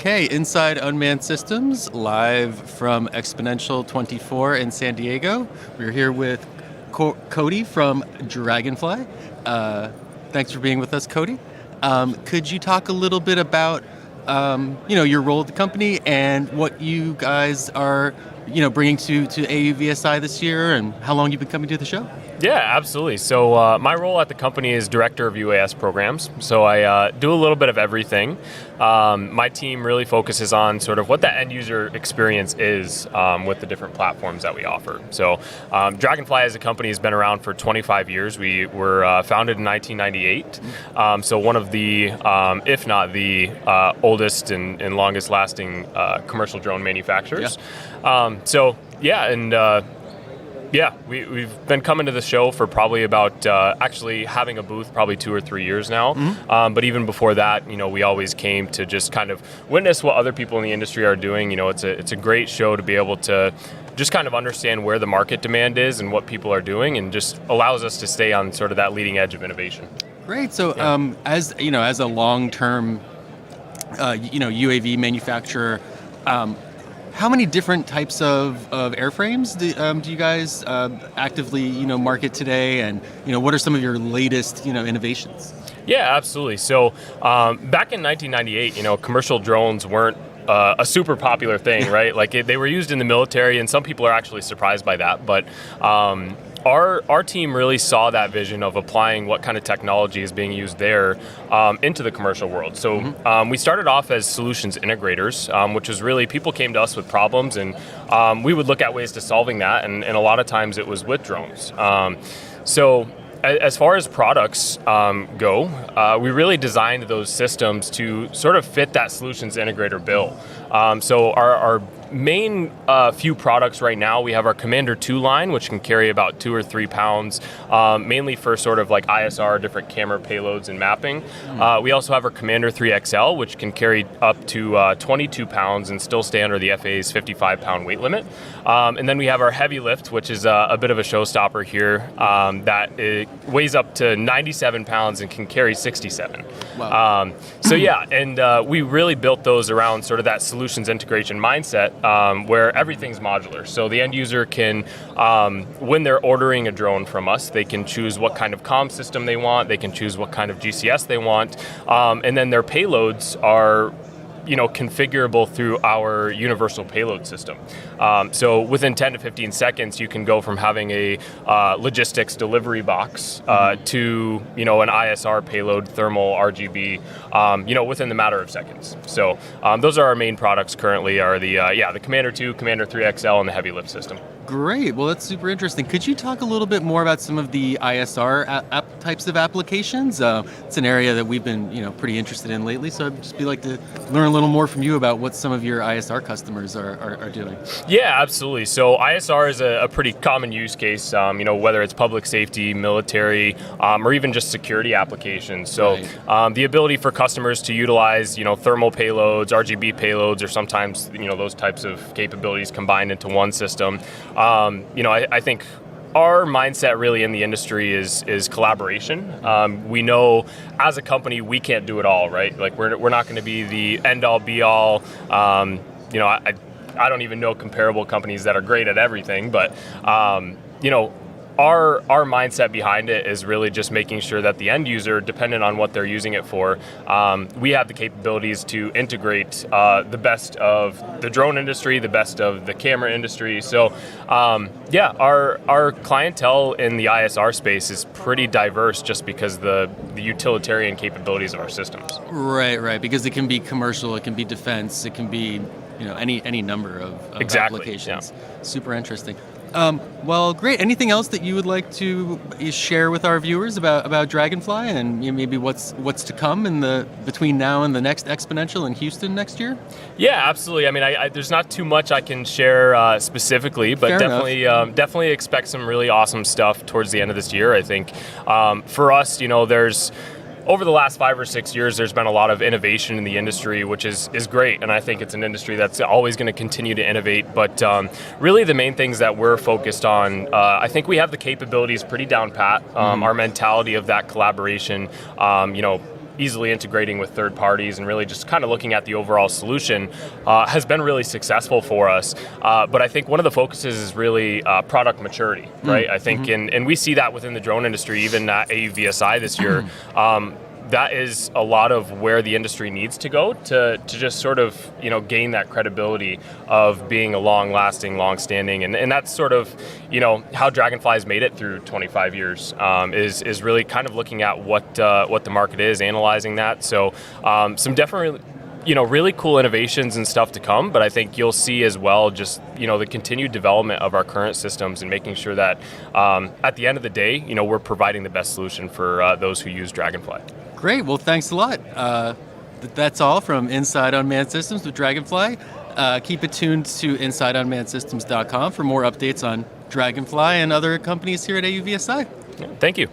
Okay, inside Unmanned Systems, live from Exponential 24 in San Diego. We're here with Coty from Draganfly. Thanks for being with us, Coty. Could you talk a little bit about, your role at the company and what you guys are, bringing to AUVSI this year, and how long you've been coming to the show? Yeah, absolutely. So my role at the company is Director of UAS Programs. So I do a little bit of everything. My team really focuses on sort of what the end user experience is with the different platforms that we offer. So Draganfly as a company has been around for 25 years. We were founded in 1998. So one of the, if not the oldest and longest lasting commercial drone manufacturers. Yeah. We've been coming to the show for probably about actually having a booth probably 2 or 3 years now. Mm-hmm. But even before that, we always came to just kind of witness what other people in the industry are doing. It's a great show to be able to just kind of understand where the market demand is and what people are doing, and just allows us to stay on sort of that leading edge of innovation. Great. So as a long-term UAV manufacturer, how many different types of airframes do you guys actively market today, and what are some of your latest innovations? Yeah, absolutely. So back in 1998, commercial drones weren't a super popular thing, right? Like they were used in the military, and some people are actually surprised by that. But our team really saw that vision of applying what kind of technology is being used there into the commercial world. So we started off as solutions integrators, which was really people came to us with problems, and we would look at ways to solving that, and a lot of times it was with drones. So as far as products go, we really designed those systems to sort of fit that solutions integrator bill. So our main few products right now, we have our Commander 2 line, which can carry about 2 or 3 pounds, mainly for sort of like ISR, different camera payloads and mapping. We also have our Commander 3 XL, which can carry up to 22 pounds and still stay under the FAA's 55-pound weight limit. And then we have our Heavy Lift, which is a bit of a showstopper here, that it weighs up to 97 pounds and can carry 67. Wow. We really built those around sort of that solutions integration mindset, where everything's modular. So the end user can, when they're ordering a drone from us, they can choose what kind of comm system they want, they can choose what kind of GCS they want, and then their payloads are configurable through our universal payload system. So within 10 to 15 seconds, you can go from having a logistics delivery box to an ISR payload, thermal, RGB, within the matter of seconds. So those are our main products currently. Are the Commander 2, Commander 3 XL, and the Heavy Lift system. Great. Well, that's super interesting. Could you talk a little bit more about some of the ISR types of applications? It's an area that we've been, pretty interested in lately. So I'd just like to learn a little more from you about what some of your ISR customers are doing. Yeah, absolutely. So ISR is a pretty common use case, whether it's public safety, military, or even just security applications. So the ability for customers to utilize, thermal payloads, RGB payloads, or sometimes, those types of capabilities combined into one system. I think our mindset really in the industry is collaboration. We know as a company we can't do it all, right? Like we're not going to be the end all be all. I don't even know comparable companies that are great at everything, but our mindset behind it is really just making sure that the end user, dependent on what they're using it for, we have the capabilities to integrate the best of the drone industry, the best of the camera industry. So our clientele in the ISR space is pretty diverse just because the utilitarian capabilities of our systems. Right, because it can be commercial, it can be defense, it can be any number of applications. Yeah. Super interesting. Well, great. Anything else that you would like to share with our viewers about Draganfly and maybe what's to come between now and the next Exponential in Houston next year? Yeah, absolutely. I mean, there's not too much I can share specifically, but definitely expect some really awesome stuff towards the end of this year. I think for us, there's over the last 5 or 6 years, there's been a lot of innovation in the industry, which is great. And I think it's an industry that's always going to continue to innovate. But really the main things that we're focused on, I think we have the capabilities pretty down pat. Our mentality of that collaboration, easily integrating with third parties and really just kind of looking at the overall solution has been really successful for us. But I think one of the focuses is really product maturity, right? I think, and we see that within the drone industry, even at AUVSI this year. That is a lot of where the industry needs to go to just sort of, gain that credibility of being a long-lasting, long-standing, and that's sort of, how Draganfly's made it through 25 years is really kind of looking at what the market is, analyzing that. So some definitely, really cool innovations and stuff to come, but I think you'll see as well just, the continued development of our current systems and making sure that at the end of the day, we're providing the best solution for those who use Draganfly. Great. Well, thanks a lot. That's all from Inside Unmanned Systems with Draganfly. Keep it tuned to InsideUnmannedSystems.com for more updates on Draganfly and other companies here at AUVSI. Thank you.